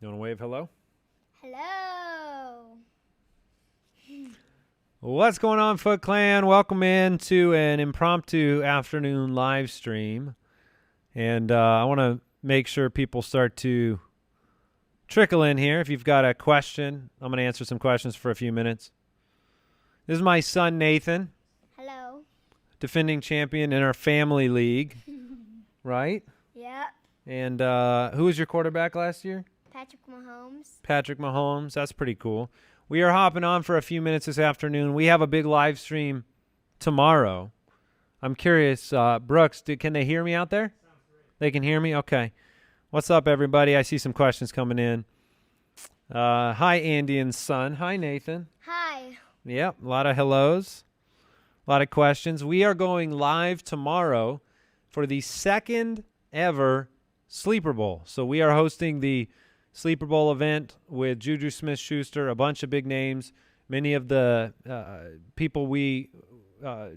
You want to wave hello? Hello. What's going on, Foot Clan? Welcome in to an impromptu afternoon live stream. And I want to make sure people start to trickle in here. If you've got a question, I'm going to answer some questions for a few minutes. This is my son, Nathan. Hello. Defending champion in our family league, right? Yep. And who was your quarterback last year? Patrick Mahomes. Patrick Mahomes. That's pretty cool. We are hopping on for a few minutes this afternoon. We have a big live stream tomorrow. I'm curious, Brooks, can they hear me out there? They can hear me? Okay. What's up, everybody? I see some questions coming in. Hi, Andy and son. Hi, Nathan. Hi. Yep, a lot of hellos, a lot of questions. We are going live tomorrow for the second ever Sleeper Bowl. So we are hosting the Sleeper Bowl event with Juju Smith-Schuster, a bunch of big names, many of the people we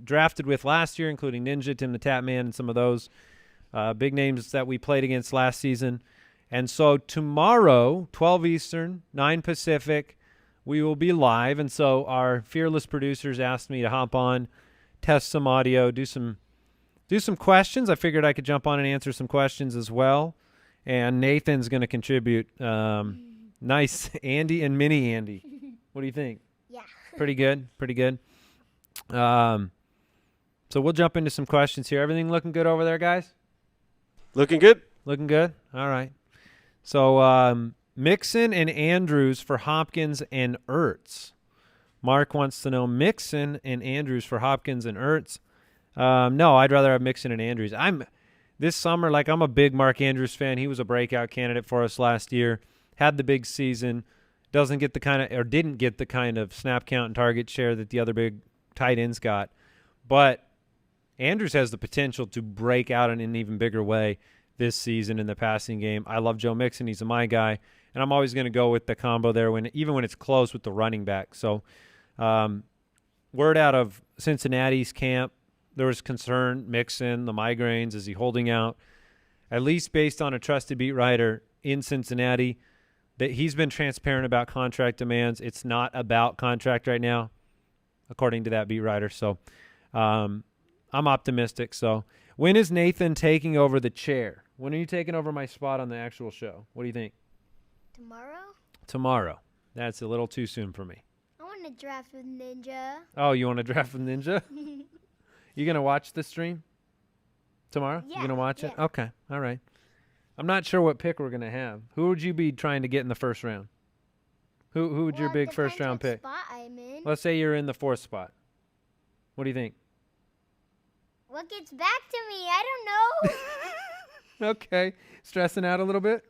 drafted with last year, including Ninja, Tim the Tap Man, and some of those big names that we played against last season. And so tomorrow, 12 Eastern, 9 Pacific, we will be live. And so our fearless producers asked me to hop on, test some audio, do some questions. I figured I could jump on and answer some questions as well. And Nathan's going to contribute. Nice. Andy and mini Andy. What do you think? Yeah. Pretty good. Pretty good. So we'll jump into some questions here. Everything looking good over there, guys? Looking good. Looking good? All right. So Mixon and Andrews for Hopkins and Hertz. Mark wants to know Mixon and Andrews for Hopkins and Hertz. No, I'd rather have Mixon and Andrews. This summer, I'm a big Mark Andrews fan. He was a breakout candidate for us last year. Had the big season. Didn't get the kind of snap count and target share that the other big tight ends got. But Andrews has the potential to break out in an even bigger way this season in the passing game. I love Joe Mixon. He's my guy. And I'm always going to go with the combo there even when it's close with the running back. So word out of Cincinnati's camp, there was concern, Mixon, the migraines, is he holding out? At least based on a trusted beat writer in Cincinnati, that he's been transparent about contract demands. It's not about contract right now, according to that beat writer. So I'm optimistic. So when is Nathan taking over the chair? When are you taking over my spot on the actual show? What do you think? Tomorrow. That's a little too soon for me. I want to draft with Ninja. Oh, you want to draft with Ninja? You going to watch the stream tomorrow? Yeah. You going to watch it? Yeah. Okay. All right. I'm not sure what pick we're going to have. Who would you be trying to get in the first round? Who would your big first-round pick? Spot I'm in. Let's say you're in the 4th spot. What do you think? What gets back to me? I don't know. Okay. Stressing out a little bit?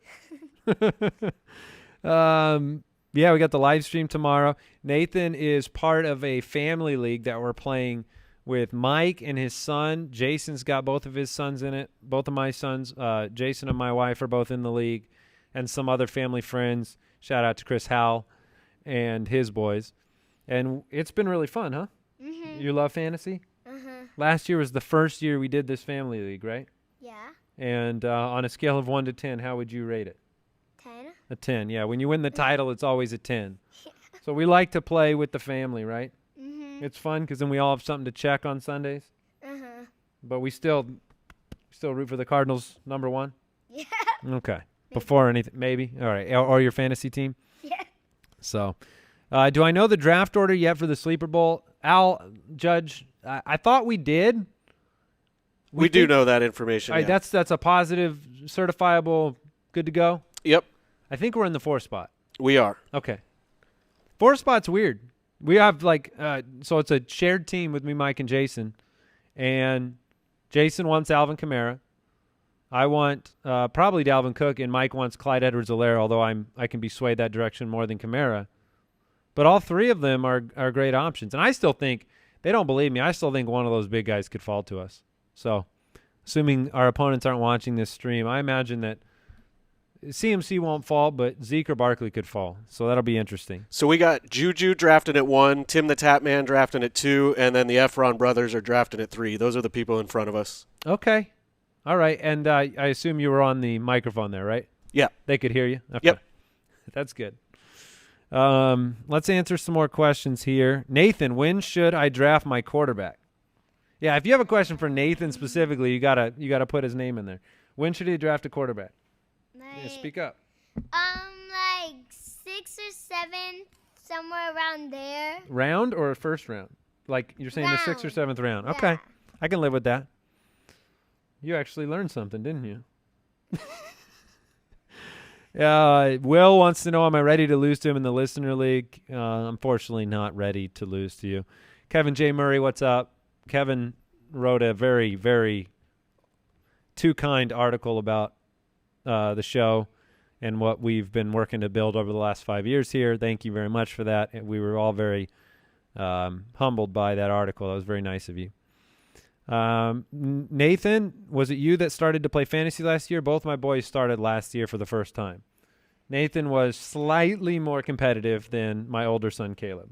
Yeah, we got the live stream tomorrow. Nathan is part of a family league that we're playing with Mike and his son. Jason's got both of his sons in it. Both of my sons, Jason and my wife, are both in the league, and some other family friends. Shout out to Chris Howell and his boys. And it's been really fun, huh? Mm-hmm. You love fantasy? Uh-huh. Last year was the first year we did this family league, right? Yeah. And on a scale of 1 to 10, how would you rate it? 10. A 10, yeah. When you win the title, it's always a 10. So we like to play with the family, right? Mm-hmm. It's fun because then we all have something to check on Sundays. Uh-huh. But we still root for the Cardinals, number 1? Yeah. Okay. Before anything, maybe? All right. Or your fantasy team? Yeah. So, do I know the draft order yet for the Sleeper Bowl? Al, Judge, I thought we did. We do know that information. All right, yeah. that's a positive, certifiable, good to go? Yep, I think we're in the 4th spot. we are. Okay. 4th spot's weird. We have so it's a shared team with me, Mike, and Jason. And Jason wants Alvin Kamara. I want probably Dalvin Cook, and Mike wants Clyde Edwards-Helaire, although I can be swayed that direction more than Kamara. But all three of them are great options. And I still think, they don't believe me, I still think one of those big guys could fall to us. So, assuming our opponents aren't watching this stream, I imagine that CMC won't fall, but Zeke or Barkley could fall. So that'll be interesting. So we got Juju drafting at 1, Tim the Tap Man drafting at 2, and then the Efron brothers are drafting at 3. Those are the people in front of us. Okay. All right. And I assume you were on the microphone there, right? Yeah. They could hear you? Okay. Yep. That's good. Let's answer some more questions here. Nathan, when should I draft my quarterback? Yeah, if you have a question for Nathan specifically, you gotta put his name in there. When should he draft a quarterback? Yeah, speak up. Like 6 or 7, somewhere around there. Round or first round? Like you're saying the 6th or 7th round. Okay. Yeah. I can live with that. You actually learned something, didn't you? Will wants to know, am I ready to lose to him in the listener league? Unfortunately, not ready to lose to you. Kevin J. Murray, what's up? Kevin wrote a very, very too kind article about the show and what we've been working to build over the last 5 years here. Thank you very much for that. And we were all very humbled by that article. That was very nice of you. Nathan, was it you that started to play fantasy last year? Both my boys started last year for the first time. Nathan was slightly more competitive than my older son, Caleb,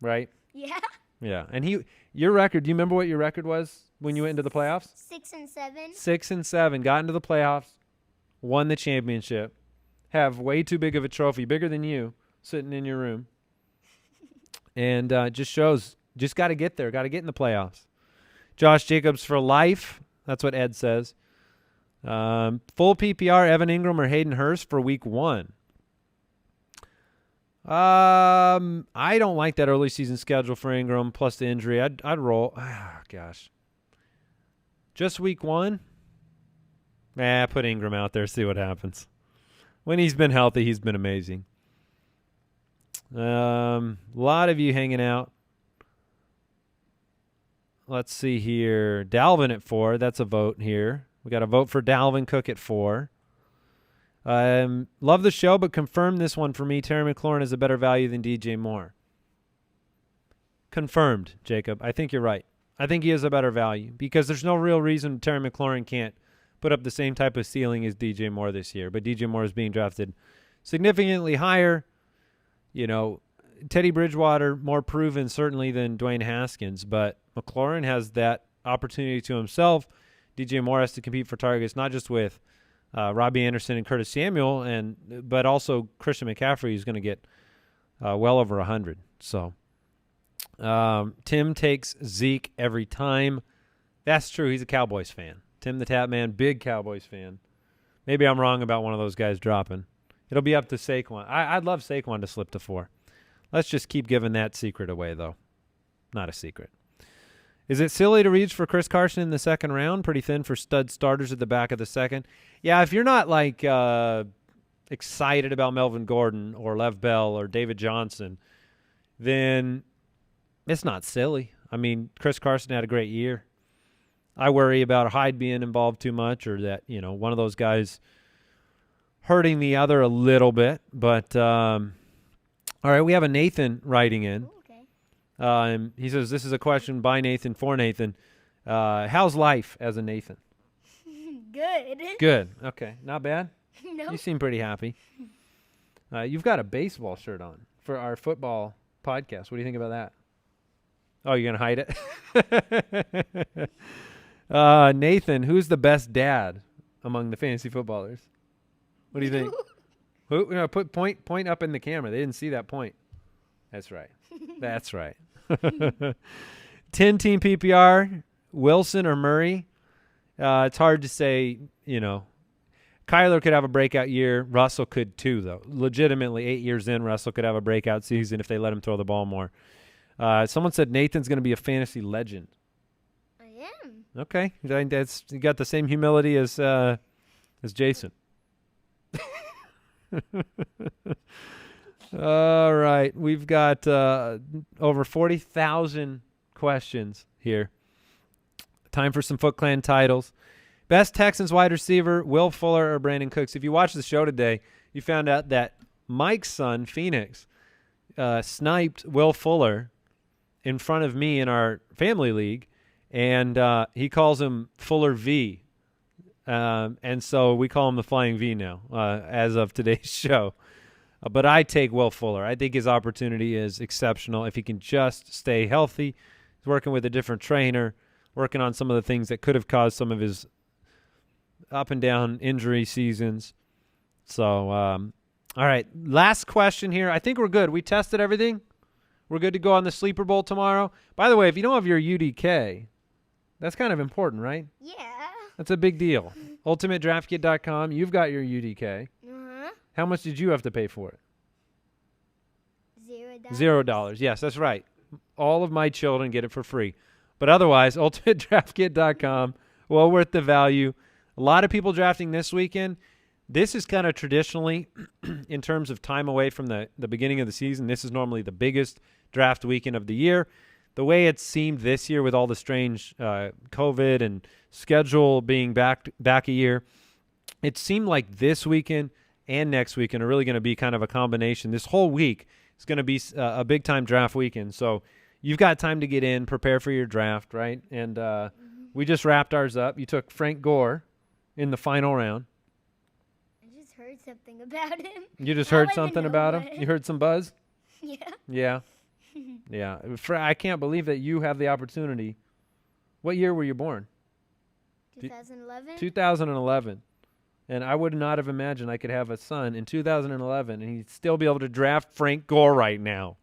right? Yeah. Yeah. And your record, do you remember what your record was when you went into the playoffs? 6 and 7. 6 and 7, got into the playoffs, won the championship, have way too big of a trophy, bigger than you, sitting in your room. And just shows, just got to get there, got to get in the playoffs. Josh Jacobs for life. That's what Ed says. Full PPR, Evan Ingram or Hayden Hurst for week 1. I don't like that early season schedule for Ingram plus the injury. I'd roll. Gosh. Just week 1? Put Ingram out there, see what happens. When he's been healthy, he's been amazing. A lot of you hanging out. Let's see here. Dalvin at 4. That's a vote here. We got a vote for Dalvin Cook at 4. Love the show, but confirm this one for me. Terry McLaurin is a better value than DJ Moore. Confirmed, Jacob. I think you're right. I think he is a better value because there's no real reason Terry McLaurin can't put up the same type of ceiling as DJ Moore this year. But DJ Moore is being drafted significantly higher. You know, Teddy Bridgewater, more proven certainly than Dwayne Haskins, but McLaurin has that opportunity to himself. DJ Moore has to compete for targets, not just with Robbie Anderson and Curtis Samuel, but also Christian McCaffrey is going to get well over 100. So Tim takes Zeke every time. That's true. He's a Cowboys fan. Tim the Tap Man, big Cowboys fan. Maybe I'm wrong about one of those guys dropping. It'll be up to Saquon. I'd love Saquon to slip to 4. Let's just keep giving that secret away, though. Not a secret. Is it silly to reach for Chris Carson in the second round? Pretty thin for stud starters at the back of the second. Yeah, if you're not like excited about Melvin Gordon or Lev Bell or David Johnson, then it's not silly. I mean, Chris Carson had a great year. I worry about Hyde being involved too much or that, you know, one of those guys hurting the other a little bit. But, all right, we have a Nathan writing in. Ooh, okay. He says, this is a question by Nathan for Nathan. How's life as a Nathan? Good. Good. Okay. Not bad? No. You seem pretty happy. You've got a baseball shirt on for our football podcast. What do you think about that? Oh, you're going to hide it? Nathan, who's the best dad among the fantasy footballers? What do you think? Who? No, put point up in the camera. They didn't see that point. That's right. That's right. 10-team PPR, Wilson or Murray. It's hard to say, you know. Kyler could have a breakout year. Russell could too, though. Legitimately, 8 years in, Russell could have a breakout season if they let him throw the ball more. Someone said Nathan's going to be a fantasy legend. I am. Okay. You got the same humility as Jason. All right. We've got over 40,000 questions here. Time for some Foot Clan titles. Best Texans wide receiver, Will Fuller or Brandon Cooks? If you watched the show today, you found out that Mike's son, Phoenix, sniped Will Fuller in front of me in our family league, and he calls him Fuller V. And so we call him the Flying V now as of today's show. But I take Will Fuller. I think his opportunity is exceptional. If he can just stay healthy, he's working with a different trainer, working on some of the things that could have caused some of his up and down injury seasons. So All right, last question here. I think we're good. We tested everything. We're good to go on the Sleeper Bowl tomorrow. By the way, if you don't have your UDK, that's kind of important, right? Yeah. That's a big deal. UltimateDraftKit.com. You've got your UDK. Uh-huh. How much did you have to pay for it? $0. $0. Yes, that's right. All of my children get it for free. But otherwise, UltimateDraftKit.com, well worth the value. A lot of people drafting this weekend. This is kind of traditionally, in terms of time away from the beginning of the season, this is normally the biggest draft weekend of the year. The way it seemed this year with all the strange COVID and schedule being back a year, it seemed like this weekend and next weekend are really going to be kind of a combination. This whole week is going to be a big-time draft weekend. So you've got time to get in, prepare for your draft, right? And we just wrapped ours up. You took Frank Gore in the final round. I just heard something about him. You just I heard don't even something know about what. him? You heard some buzz? Yeah. Yeah. Yeah. I can't believe that you have the opportunity. What year were you born? 2011? 2011. And I would not have imagined I could have a son in 2011 and he'd still be able to draft Frank Gore right now.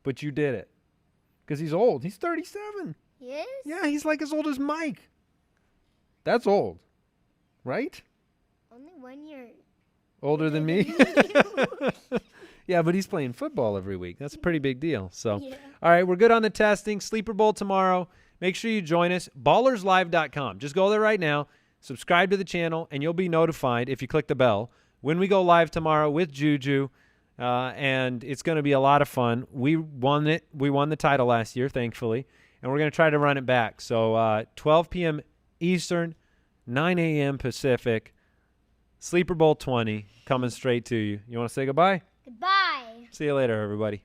But you did it. Because he's old. He's 37. He is? Yeah, he's like as old as Mike. That's old. Right? Only 1 year. Older than me? Yeah, but he's playing football every week. That's a pretty big deal. So, Yeah. All right, we're good on the testing. Sleeper Bowl tomorrow. Make sure you join us. Ballerslive.com. Just go there right now. Subscribe to the channel, and you'll be notified if you click the bell when we go live tomorrow with Juju. And it's going to be a lot of fun. We won it. We won the title last year, thankfully, and we're going to try to run it back. So 12 p.m. Eastern, 9 a.m. Pacific, Sleeper Bowl 20 coming straight to you. You want to say goodbye? Goodbye. See you later, everybody.